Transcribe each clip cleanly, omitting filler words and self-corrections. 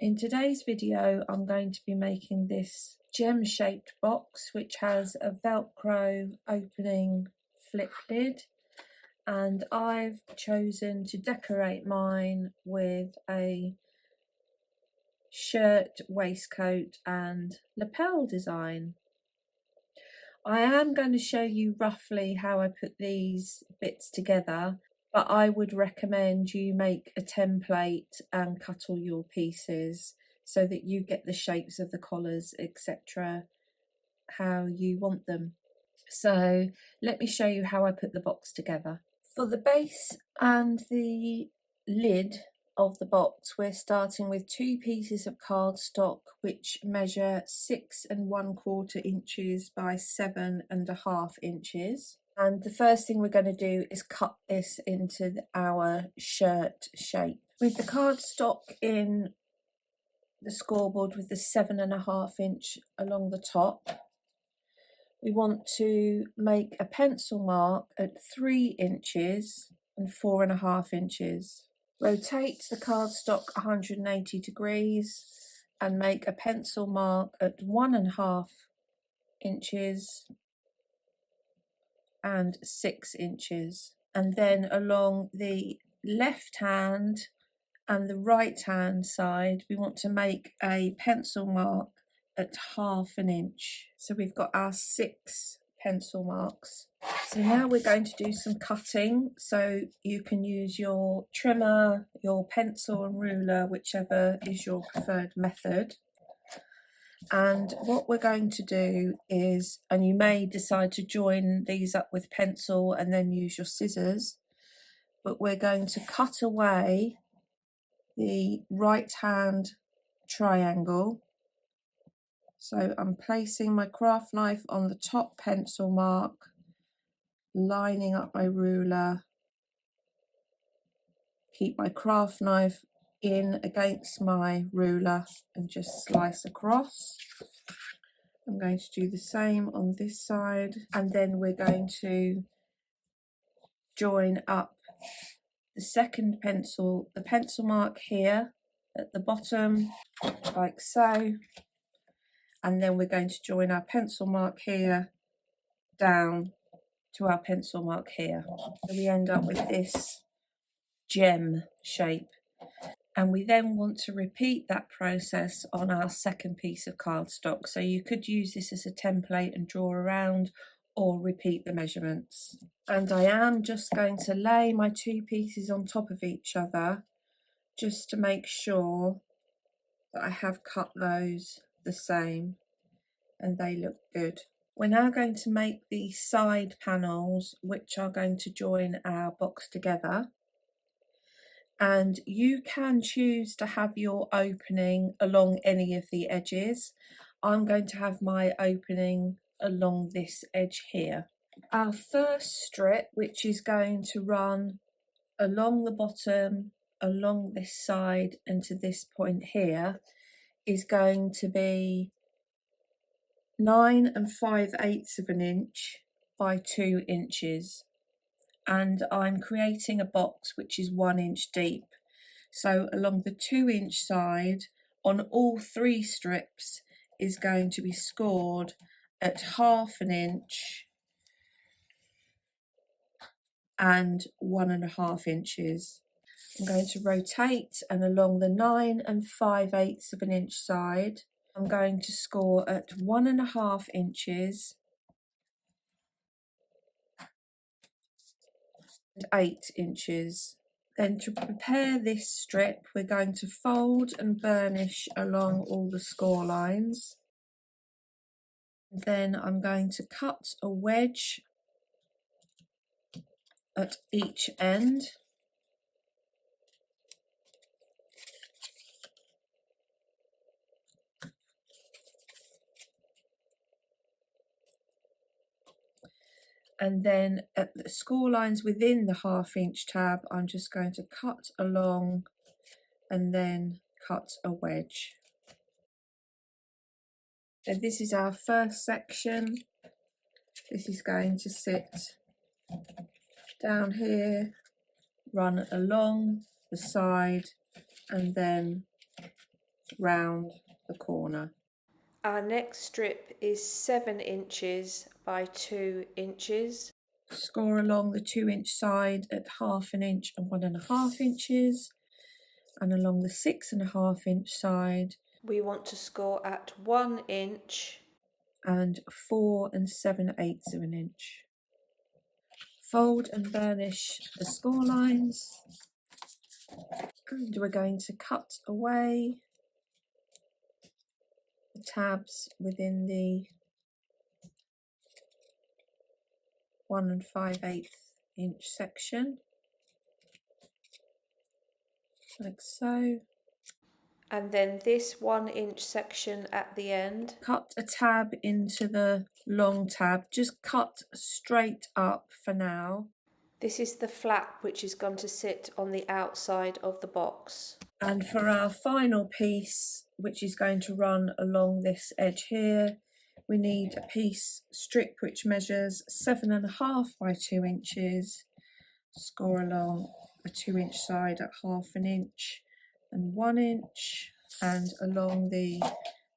In today's video, I'm going to be making this gem-shaped box which has a Velcro opening flip lid, and I've chosen to decorate mine with a shirt, waistcoat and lapel design. I am going to show you roughly how I put these bits together, but I would recommend you make a template and cut all your pieces so that you get the shapes of the collars, etc., how you want them. So let me show you how I put the box together. For the base and the lid of the box, we're starting with 2 pieces of cardstock which measure 6 1/4 inches by 7 1/2 inches. And the first thing we're going to do is cut this into our shirt shape. With the cardstock in the scoreboard with the 7 1/2 inch along the top, we want to make a pencil mark at 3 inches and 4 1/2 inches. Rotate the cardstock 180 degrees and make a pencil mark at 1 1/2 inches and 6 inches. And then along the left hand and the right hand side, we want to make a pencil mark at 1/2 inch. So we've got our 6 pencil marks. So now we're going to do some cutting. So you can use your trimmer, your pencil and ruler, whichever is your preferred method. And what we're going to do is, and you may decide to join these up with pencil and then use your scissors, but we're going to cut away the right hand triangle. So I'm placing my craft knife on the top pencil mark, lining up my ruler, keep my craft knife in against my ruler and just slice across. I'm going to do the same on this side, and then we're going to join up the second pencil, the pencil mark here at the bottom, like so, and then we're going to join our pencil mark here down to our pencil mark here. So we end up with this gem shape. And we then want to repeat that process on our second piece of cardstock. So you could use this as a template and draw around, or repeat the measurements. And I am just going to lay my 2 pieces on top of each other just to make sure that I have cut those the same and they look good. We're now going to make the side panels which are going to join our box together. And you can choose to have your opening along any of the edges. I'm going to have my opening along this edge here. Our first strip, which is going to run along the bottom, along this side and to this point here, is going to be 9 5/8 inch by 2 inches. And I'm creating a box which is 1 inch deep. So along the 2 inch side on all 3 strips is going to be scored at 1/2 inch and 1 1/2 inches. I'm going to rotate, and along the 9 5/8 inch side I'm going to score at 1 1/2 inches and 8 inches. Then to prepare this strip, we're going to fold and burnish along all the score lines. Then I'm going to cut a wedge at each end. And then at the score lines within the 1/2 inch tab, I'm just going to cut along and then cut a wedge. So this is our first section. This is going to sit down here, run along the side and then round the corner. Our next strip is 7 inches by 2 inches. Score along the 2-inch side at 1/2 inch and 1.5 inches, and along the 6.5 inch side we want to score at 1 inch and 4 7/8 of an inch. Fold and burnish the score lines, and we're going to cut away the tabs within the 1 5/8 inch section, like so. And then this 1 inch section at the end. Cut a tab into the long tab, just cut straight up for now. This is the flap which is going to sit on the outside of the box. And for our final piece, which is going to run along this edge here, we need a piece strip which measures 7.5 by 2 inches. Score along a 2-inch side at 1/2 inch and 1 inch, and along the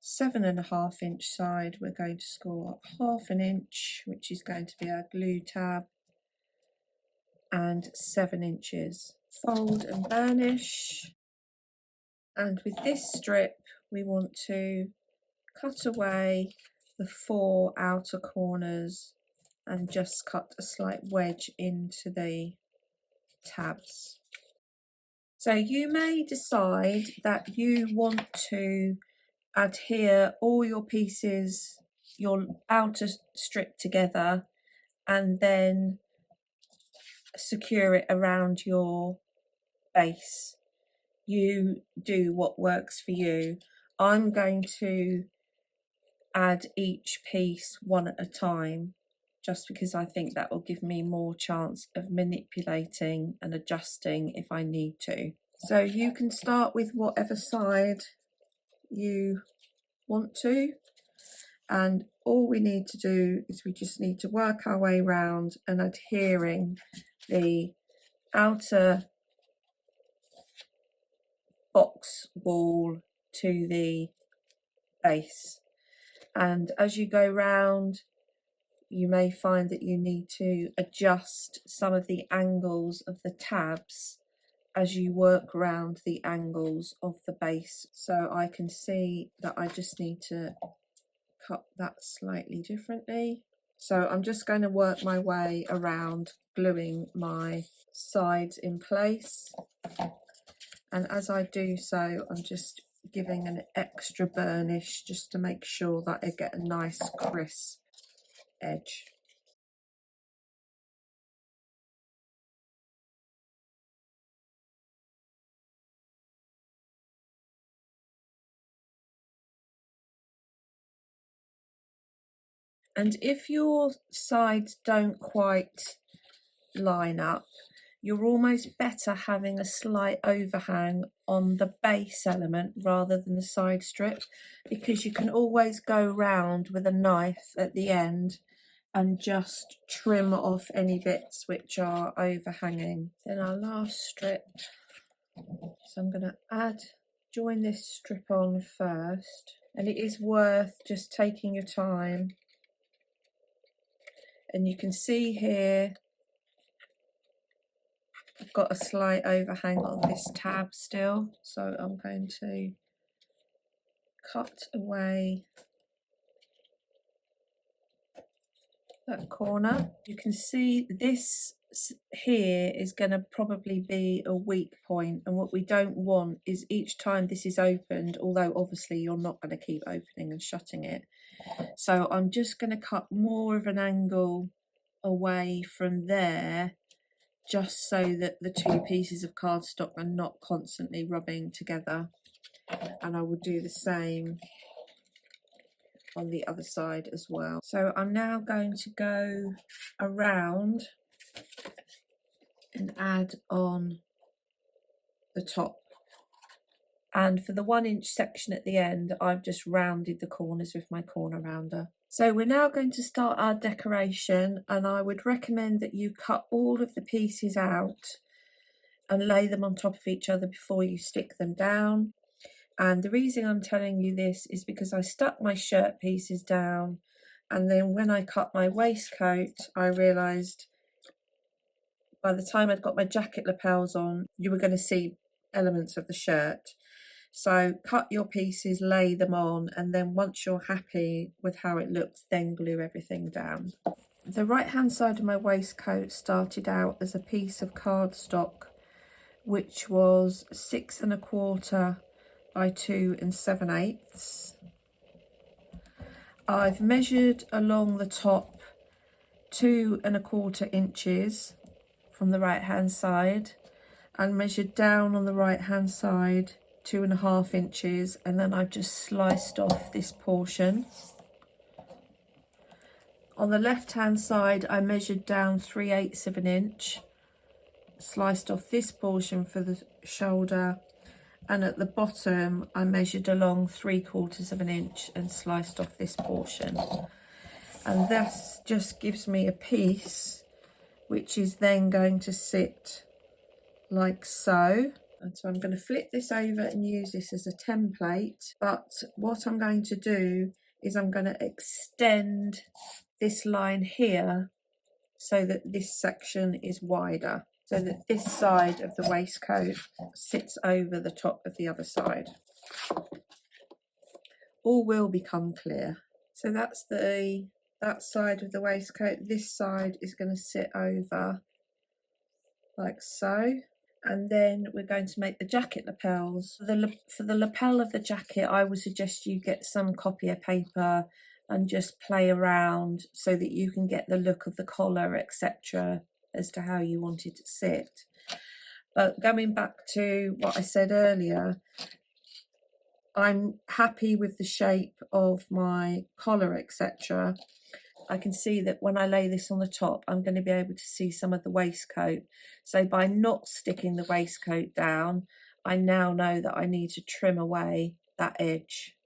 7.5 inch side we're going to score 1/2 inch, which is going to be our glue tab, and 7 inches. Fold and burnish, and with this strip we want to cut away the 4 outer corners and just cut a slight wedge into the tabs. So you may decide that you want to adhere all your pieces, your outer strip together, and then secure it around your base. You do what works for you. I'm going to add each piece one at a time, just because I think that will give me more chance of manipulating and adjusting if I need to. So you can start with whatever side you want to, and all we need to do is we just need to work our way around and adhering the outer box wall to the base. And as you go round, you may find that you need to adjust some of the angles of the tabs as you work around the angles of the base. So I can see that I just need to cut that slightly differently. So I'm just going to work my way around gluing my sides in place. And as I do so, I'm just giving an extra burnish just to make sure that I get a nice crisp edge. And if your sides don't quite line up, you're almost better having a slight overhang on the base element rather than the side strip, because you can always go round with a knife at the end and just trim off any bits which are overhanging. Then our last strip, so I'm going to join this strip on first, and it is worth just taking your time. And you can see here I've got a slight overhang on this tab still, so I'm going to cut away that corner. You can see this here is going to probably be a weak point, and what we don't want is each time this is opened, although obviously you're not going to keep opening and shutting it, so I'm just going to cut more of an angle away from there, just so that the two pieces of cardstock are not constantly rubbing together. And I will do the same on the other side as well. So I'm now going to go around and add on the top. And for the 1 inch section at the end, I've just rounded the corners with my corner rounder. So we're now going to start our decoration, and I would recommend that you cut all of the pieces out and lay them on top of each other before you stick them down. And the reason I'm telling you this is because I stuck my shirt pieces down, and then when I cut my waistcoat, I realised by the time I'd got my jacket lapels on, you were going to see elements of the shirt. So cut your pieces, lay them on, and then once you're happy with how it looks, then glue everything down. The right hand side of my waistcoat started out as a piece of cardstock, which was 6 1/4 by 2 7/8. I've measured along the top 2 1/4 inches from the right hand side, and measured down on the right hand side 2 1/2 inches, and then I've just sliced off this portion. On the left hand side I measured down 3/8 of an inch, sliced off this portion for the shoulder, and at the bottom I measured along 3/4 of an inch and sliced off this portion. And this just gives me a piece which is then going to sit like so. And so I'm going to flip this over and use this as a template, but what I'm going to do is I'm going to extend this line here so that this section is wider, so that this side of the waistcoat sits over the top of the other side. All will become clear. So that's that side of the waistcoat. This side is going to sit over like so. And then we're going to make the jacket lapels. For the lapel of the jacket, I would suggest you get some copier paper and just play around so that you can get the look of the collar, etc., as to how you want it to sit. But going back to what I said earlier, I'm happy with the shape of my collar, etc. I can see that when I lay this on the top, I'm going to be able to see some of the waistcoat. So by not sticking the waistcoat down, I now know that I need to trim away that edge.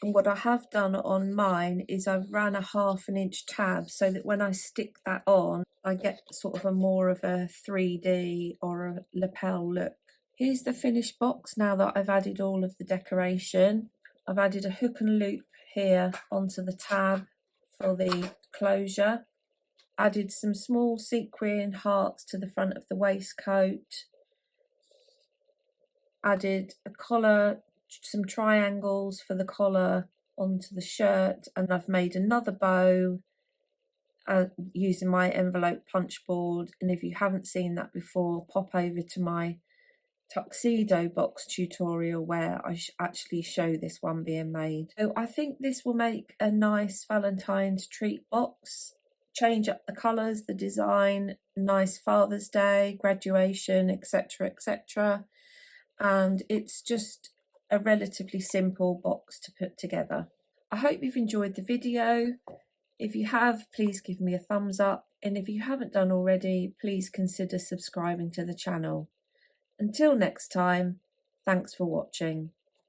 And what I have done on mine is I've ran a 1/2 inch tab so that when I stick that on, I get sort of a more of a 3D or a lapel look. Here's the finished box now that I've added all of the decoration. I've added a hook and loop here onto the tab for the closure, added some small sequin hearts to the front of the waistcoat, added a collar, some triangles for the collar onto the shirt, and I've made another bow using my envelope punch board. And if you haven't seen that before, pop over to my tuxedo box tutorial where I actually show this one being made. So I think this will make a nice Valentine's treat box. Change up the colours, the design, nice Father's Day, graduation, etc., etc. And it's just a relatively simple box to put together. I hope you've enjoyed the video. If you have, please give me a thumbs up, and if you haven't done already, please consider subscribing to the channel. Until next time, thanks for watching.